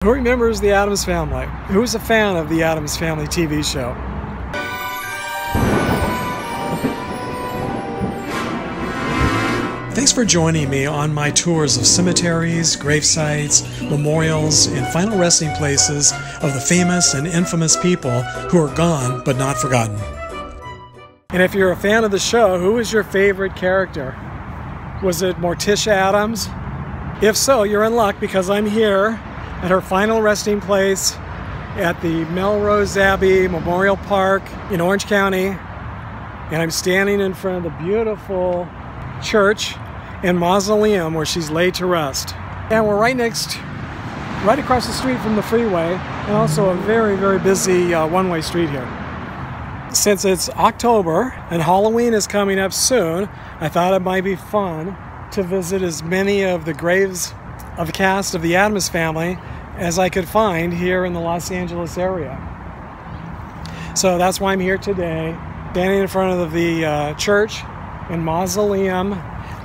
Who remembers the Addams Family? Who's a fan of the Addams Family TV show? Thanks for joining me on my tours of cemeteries, grave sites, memorials, and final resting places of the famous and infamous people who are gone but not forgotten. And if you're a fan of the show, who is your favorite character? Was it Morticia Addams? If so, you're in luck because I'm here at her final resting place at the Melrose Abbey Memorial Park in Orange County. And I'm standing in front of the beautiful church and mausoleum where she's laid to rest. And we're right across the street from the freeway, and also a very, very busy one-way street here. Since it's October and Halloween is coming up soon, I thought it might be fun to visit as many of the graves of the cast of the Addams Family as I could find here in the Los Angeles area. So that's why I'm here today, standing in front of the church and mausoleum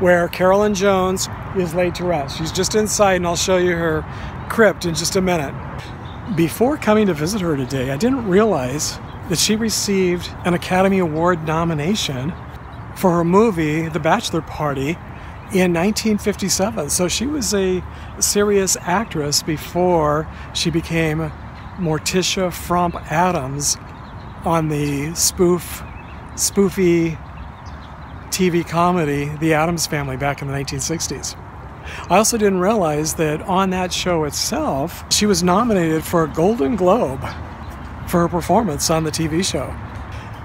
where Carolyn Jones is laid to rest. She's just inside, and I'll show you her crypt in just a minute. Before coming to visit her today, I didn't realize that she received an Academy Award nomination for her movie, The Bachelor Party, in 1957. So she was a serious actress before she became Morticia Frump Addams on the spoofy TV comedy, The Addams Family, back in the 1960s. I also didn't realize that on that show itself, she was nominated for a Golden Globe for her performance on the TV show.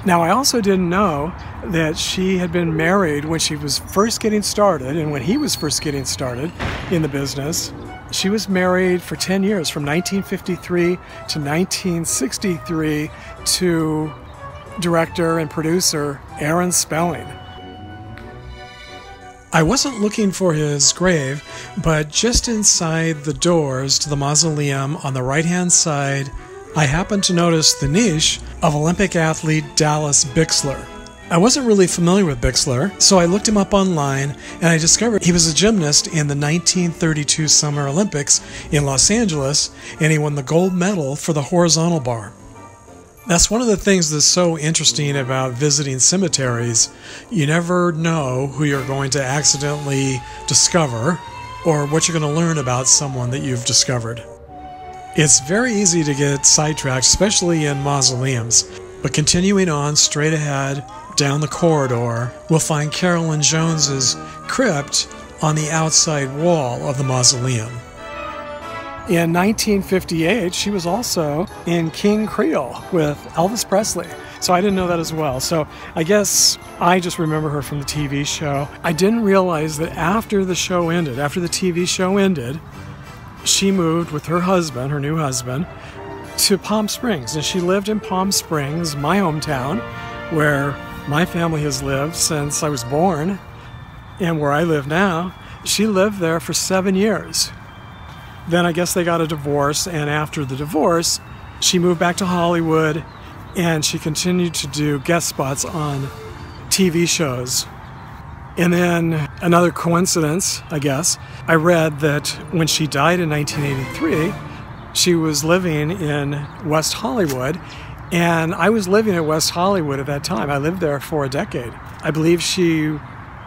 Now, I also didn't know that she had been married when she was first getting started, and when he was first getting started in the business. She was married for 10 years, from 1953 to 1963, to director and producer Aaron Spelling. I wasn't looking for his grave, but just inside the doors to the mausoleum on the right-hand side, I happened to notice the niche of Olympic athlete Dallas Bixler. I wasn't really familiar with Bixler, so I looked him up online, and I discovered he was a gymnast in the 1932 Summer Olympics in Los Angeles, and he won the gold medal for the horizontal bar. That's one of the things that's so interesting about visiting cemeteries. You never know who you're going to accidentally discover or what you're going to learn about someone that you've discovered. It's very easy to get sidetracked, especially in mausoleums. But continuing on straight ahead down the corridor, we'll find Carolyn Jones's crypt on the outside wall of the mausoleum. In 1958, she was also in King Creole with Elvis Presley. So I didn't know that as well. So I guess I just remember her from the TV show. I didn't realize that after the show ended, after the TV show ended, she moved with her husband, her new husband, to Palm Springs. And she lived in Palm Springs, my hometown, where my family has lived since I was born, and where I live now. She lived there for 7 years. Then I guess they got a divorce, and after the divorce, she moved back to Hollywood, and she continued to do guest spots on TV shows. And then another coincidence, I guess, I read that when she died in 1983, she was living in West Hollywood, and I was living in West Hollywood at that time. I lived there for a decade. I believe she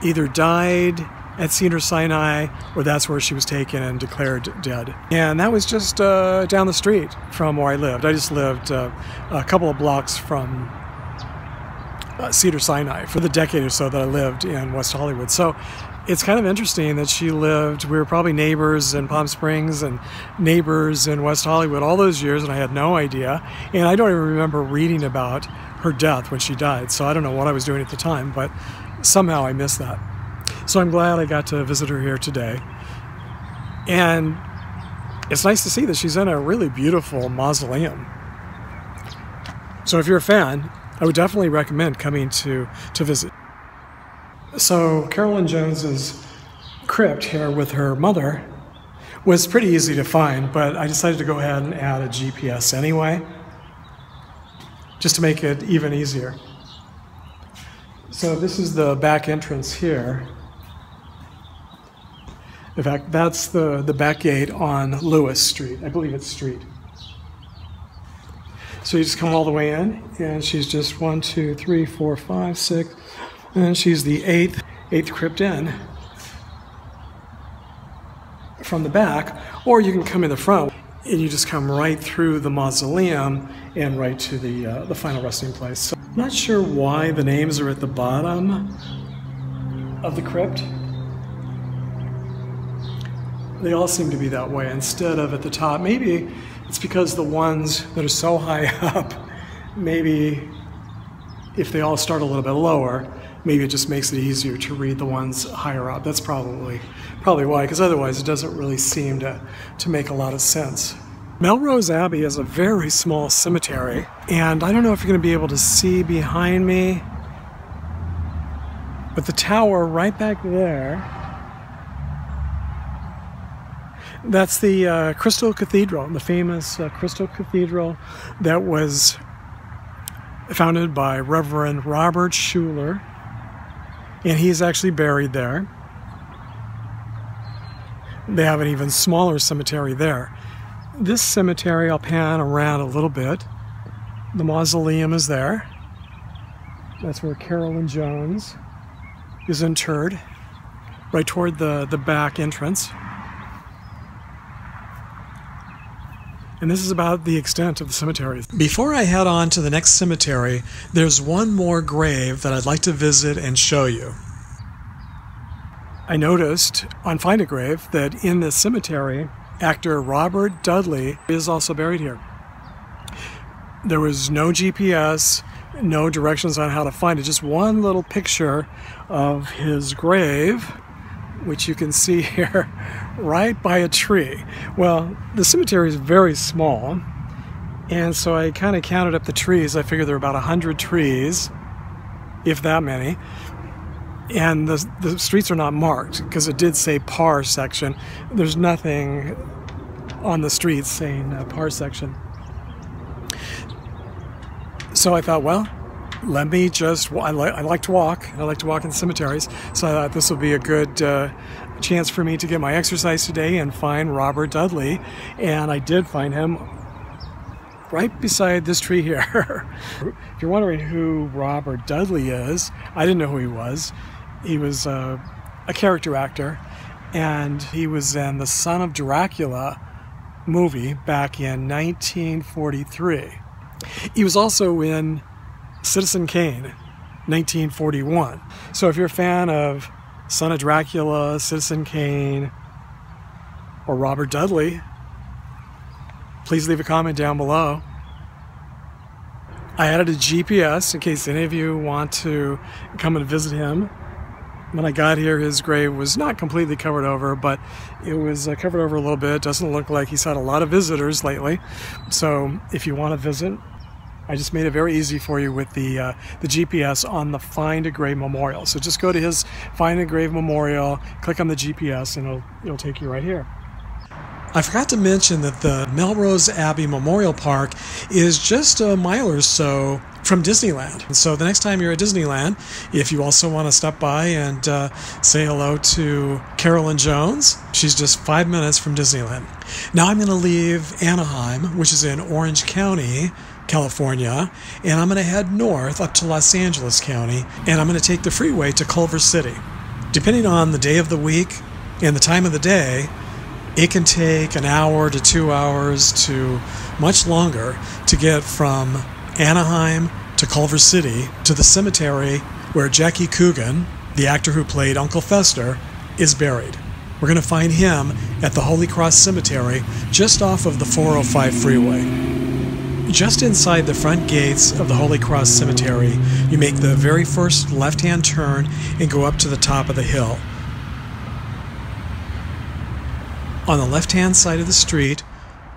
either died at Cedars-Sinai, or that's where she was taken and declared dead. And that was just down the street from where I lived. I just lived a couple of blocks from Cedars-Sinai for the decade or so that I lived in West Hollywood. So it's kind of interesting that she lived, we were probably neighbors in Palm Springs and neighbors in West Hollywood all those years, and I had no idea. And I don't even remember reading about her death when she died. So I don't know what I was doing at the time, but somehow I missed that. So I'm glad I got to visit her here today. And it's nice to see that she's in a really beautiful mausoleum. So if you're a fan, I would definitely recommend coming to visit. So Carolyn Jones's crypt here with her mother was pretty easy to find, but I decided to go ahead and add a GPS anyway, just to make it even easier. So this is the back entrance here. In fact, that's the back gate on Lewis Street. I believe it's Street. So you just come all the way in, and she's just 1, 2, 3, 4, 5, 6, and she's the eighth crypt in from the back, or you can come in the front, and you just come right through the mausoleum and right to the final resting place. So I'm not sure why the names are at the bottom of the crypt. They all seem to be that way instead of at the top. Maybe it's because the ones that are so high up, maybe if they all start a little bit lower, maybe it just makes it easier to read the ones higher up. That's probably why, because otherwise it doesn't really seem to make a lot of sense. Melrose Abbey is a very small cemetery, and I don't know if you're going to be able to see behind me, but the tower right back there, that's the Crystal Cathedral, the famous Crystal Cathedral that was founded by Reverend Robert Schuller, and he's actually buried there. They have an even smaller cemetery there. This cemetery, I'll pan around a little bit. The mausoleum is there. That's where Carolyn Jones is interred, right toward the back entrance. And this is about the extent of the cemetery. Before I head on to the next cemetery, there's one more grave that I'd like to visit and show you. I noticed on Find a Grave that in this cemetery, actor Robert Dudley is also buried here. There was no GPS, no directions on how to find it, just one little picture of his grave, which you can see here right by a tree. Well, the cemetery is very small, and so I kind of counted up the trees. I figured there were about 100 trees, if that many, and the streets are not marked because it did say par section. There's nothing on the streets saying par section. So I thought, well, let me just, I like to walk in cemeteries, so I thought this would be a good chance for me to get my exercise today and find Robert Dudley, and I did find him right beside this tree here. If you're wondering who Robert Dudley is, I didn't know who he was. He was a character actor, and he was in the Son of Dracula movie back in 1943. He was also in Citizen Kane, 1941. So if you're a fan of Son of Dracula, Citizen Kane, or Robert Dudley, please leave a comment down below. I added a GPS in case any of you want to come and visit him. When I got here, his grave was not completely covered over, but it was covered over a little bit. It doesn't look like he's had a lot of visitors lately. So if you want to visit, I just made it very easy for you with the GPS on the Find a Grave Memorial. So just go to his Find a Grave Memorial, click on the GPS, and it'll take you right here. I forgot to mention that the Melrose Abbey Memorial Park is just a mile or so from Disneyland. And so the next time you're at Disneyland, if you also want to stop by and say hello to Carolyn Jones, she's just 5 minutes from Disneyland. Now I'm going to leave Anaheim, which is in Orange County, California, and I'm going to head north up to Los Angeles County, and I'm going to take the freeway to Culver City. Depending on the day of the week and the time of the day, it can take an hour to 2 hours to much longer to get from Anaheim to Culver City to the cemetery where Jackie Coogan, the actor who played Uncle Fester, is buried. We're going to find him at the Holy Cross Cemetery just off of the 405 freeway. Just inside the front gates of the Holy Cross Cemetery, you make the very first left-hand turn and go up to the top of the hill. On the left-hand side of the street,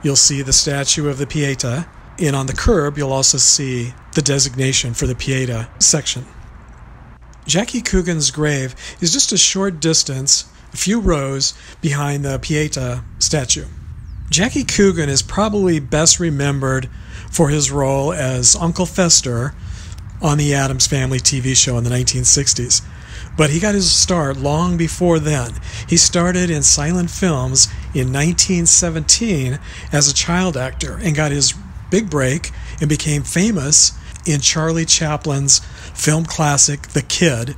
you'll see the statue of the Pieta, and on the curb, you'll also see the designation for the Pieta section. Jackie Coogan's grave is just a short distance, a few rows behind the Pieta statue. Jackie Coogan is probably best remembered for his role as Uncle Fester on the Addams Family TV show in the 1960s. But he got his start long before then. He started in silent films in 1917 as a child actor and got his big break and became famous in Charlie Chaplin's film classic The Kid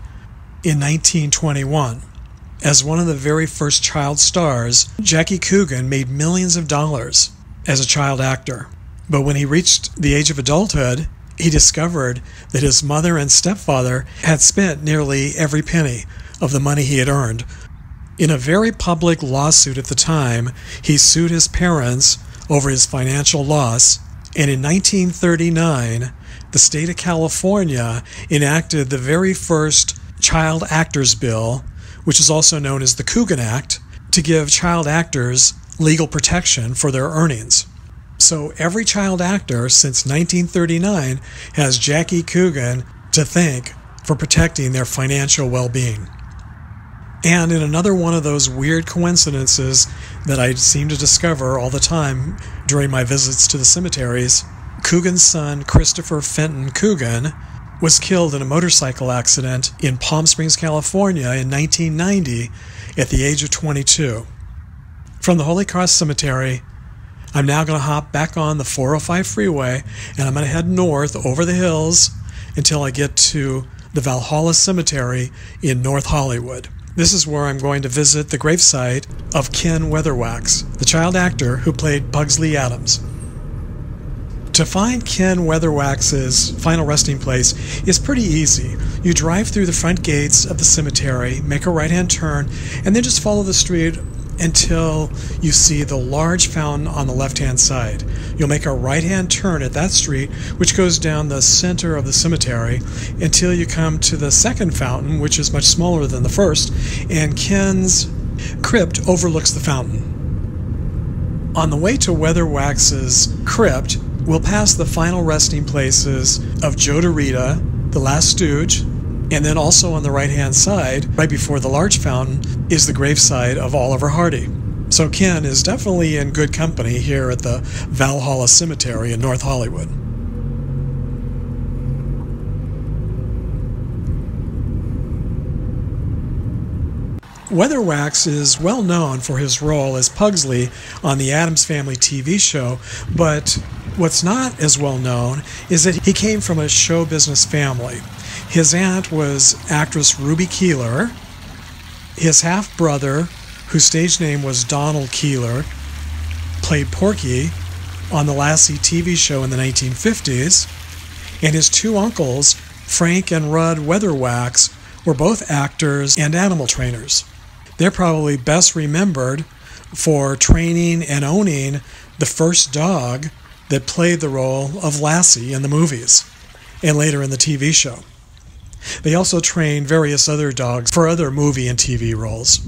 in 1921. As one of the very first child stars, Jackie Coogan made millions of dollars as a child actor. But when he reached the age of adulthood, he discovered that his mother and stepfather had spent nearly every penny of the money he had earned. In a very public lawsuit at the time, he sued his parents over his financial loss, and in 1939, the state of California enacted the very first Child Actors Bill, which is also known as the Coogan Act, to give child actors legal protection for their earnings. So every child actor since 1939 has Jackie Coogan to thank for protecting their financial well-being. And in another one of those weird coincidences that I seem to discover all the time during my visits to the cemeteries, Coogan's son, Christopher Fenton Coogan, was killed in a motorcycle accident in Palm Springs, California in 1990 at the age of 22. From the Holy Cross Cemetery, I'm now going to hop back on the 405 freeway, and I'm going to head north over the hills until I get to the Valhalla Cemetery in North Hollywood. This is where I'm going to visit the gravesite of Ken Weatherwax, the child actor who played Pugsly Addams. To find Ken Weatherwax's final resting place is pretty easy. You drive through the front gates of the cemetery, make a right-hand turn, and then just follow the street until you see the large fountain on the left-hand side. You'll make a right-hand turn at that street, which goes down the center of the cemetery, until you come to the second fountain, which is much smaller than the first, and Ken's crypt overlooks the fountain. On the way to Weatherwax's crypt, we'll pass the final resting places of Joe DeRita, the Last Stooge, and then also on the right-hand side, right before the large fountain, is the gravesite of Oliver Hardy. So Ken is definitely in good company here at the Valhalla Cemetery in North Hollywood. Weatherwax is well known for his role as Pugsley on the Addams Family TV show, but what's not as well known is that he came from a show business family. His aunt was actress Ruby Keeler. His half-brother, whose stage name was Donald Keeler, played Porky on the Lassie TV show in the 1950s, and his two uncles, Frank and Rudd Weatherwax, were both actors and animal trainers. They're probably best remembered for training and owning the first dog that played the role of Lassie in the movies and later in the TV show. They also trained various other dogs for other movie and TV roles.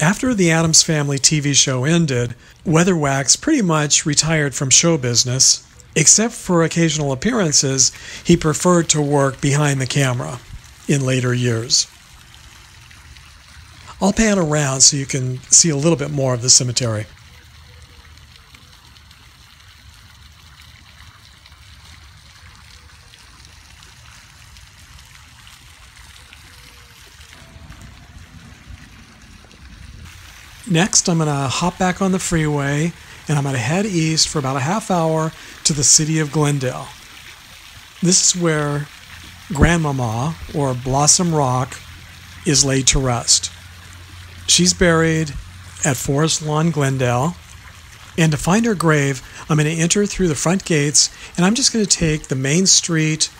After the Addams Family TV show ended, Weatherwax pretty much retired from show business. Except for occasional appearances, he preferred to work behind the camera in later years. I'll pan around so you can see a little bit more of the cemetery. Next, I'm going to hop back on the freeway, and I'm going to head east for about a half hour to the city of Glendale. This is where Grandmama, or Blossom Rock, is laid to rest. She's buried at Forest Lawn, Glendale, and to find her grave, I'm going to enter through the front gates, and I'm just going to take the main street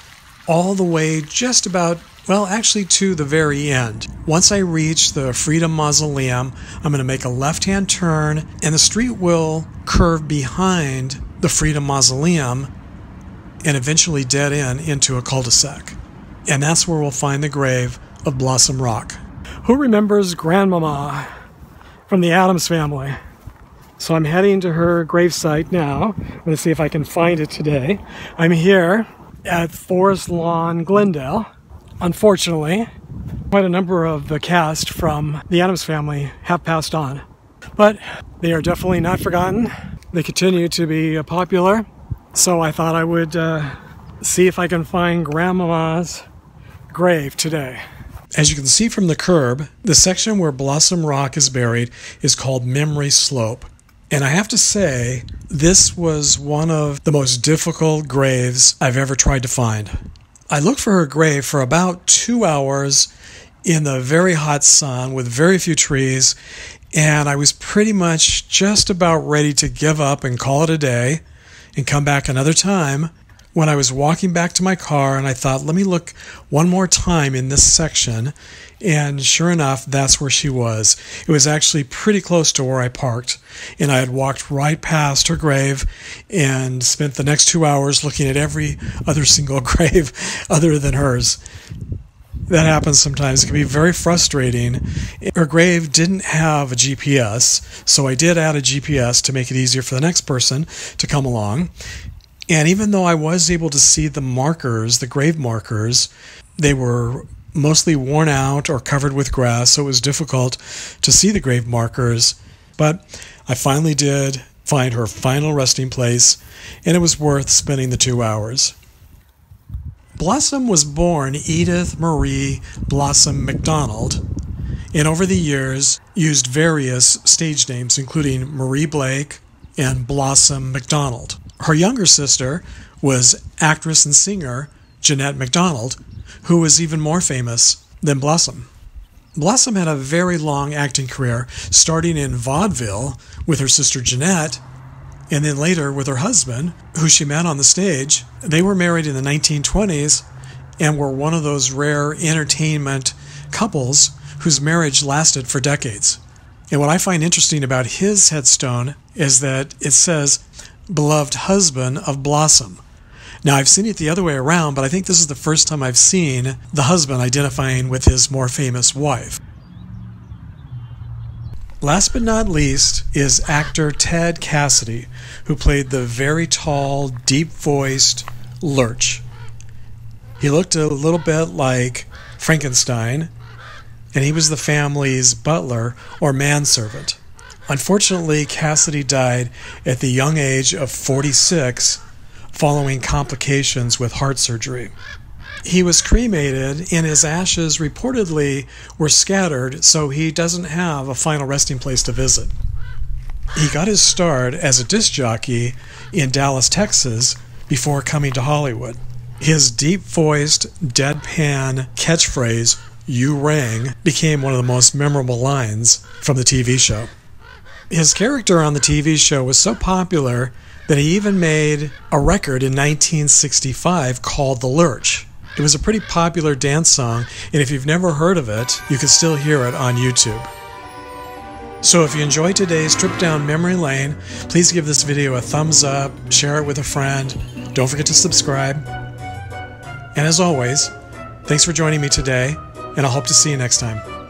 all the way just about, well, actually to the very end. Once I reach the Freedom Mausoleum, I'm going to make a left-hand turn, and the street will curve behind the Freedom Mausoleum and eventually dead end into a cul-de-sac. And that's where we'll find the grave of Blossom Rock. Who remembers Grandmama from the Addams Family? So I'm heading to her gravesite now. I'm going to see if I can find it today. I'm here at Forest Lawn, Glendale. Unfortunately, quite a number of the cast from the Addams Family have passed on. But they are definitely not forgotten. They continue to be popular. So I thought I would see if I can find Grandmama's grave today. As you can see from the curb, the section where Blossom Rock is buried is called Memory Slope. And I have to say, this was one of the most difficult graves I've ever tried to find. I looked for her grave for about 2 hours in the very hot sun with very few trees, and I was pretty much just about ready to give up and call it a day and come back another time when I was walking back to my car, and I thought, let me look one more time in this section, and sure enough, that's where she was. It was actually pretty close to where I parked, and I had walked right past her grave and spent the next 2 hours looking at every other single grave other than hers. That happens sometimes. It can be very frustrating. Her grave didn't have a GPS, so I did add a GPS to make it easier for the next person to come along. And even though I was able to see the markers, the grave markers, they were mostly worn out or covered with grass, so it was difficult to see the grave markers. But I finally did find her final resting place, and it was worth spending the 2 hours. Blossom was born Edith Marie Blossom MacDonald, and over the years used various stage names, including Marie Blake and Blossom MacDonald. Her younger sister was actress and singer Jeanette MacDonald, who was even more famous than Blossom. Blossom had a very long acting career, starting in vaudeville with her sister Jeanette, and then later with her husband, who she met on the stage. They were married in the 1920s and were one of those rare entertainment couples whose marriage lasted for decades. And what I find interesting about his headstone is that it says, beloved husband of Blossom. Now, I've seen it the other way around, but I think this is the first time I've seen the husband identifying with his more famous wife. Last but not least is actor Ted Cassidy, who played the very tall, deep-voiced Lurch. He looked a little bit like Frankenstein, and he was the family's butler or manservant. Unfortunately, Cassidy died at the young age of 46 following complications with heart surgery. He was cremated, and his ashes reportedly were scattered, so he doesn't have a final resting place to visit. He got his start as a disc jockey in Dallas, Texas, before coming to Hollywood. His deep-voiced, deadpan catchphrase, "You rang," became one of the most memorable lines from the TV show. His character on the TV show was so popular that he even made a record in 1965 called The Lurch. It was a pretty popular dance song, and if you've never heard of it, you can still hear it on YouTube. So if you enjoyed today's trip down memory lane, please give this video a thumbs up, share it with a friend, don't forget to subscribe. And as always, thanks for joining me today, and I hope to see you next time.